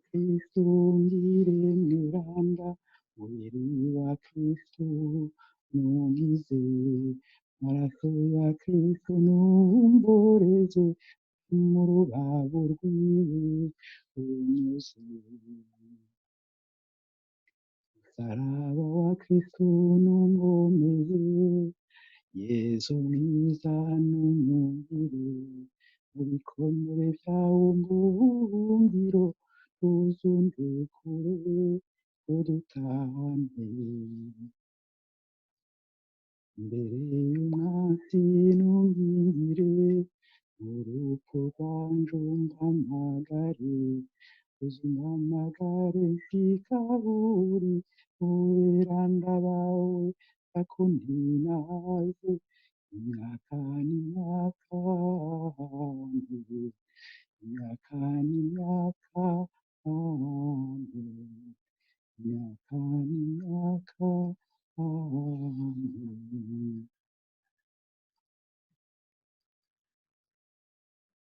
Kristu ngire mweranda, umubiri wa Kristu nunkize, amaraso ya Kristu numboreze, mu rubavu rwiwe unyuze. Umusaraba wa Kristu nunkomeze, Yezu mwiza nunyumvire, mu bikomere vyawo nguhungiro, ntuzundekure udutahane. Imbere y'umwansi ntunkingire, mu rupfu rwanje umpamagare, uzumpamagare nshika aho uri, mu beranda bawe bako ntinaze, imyaka n'imyaka.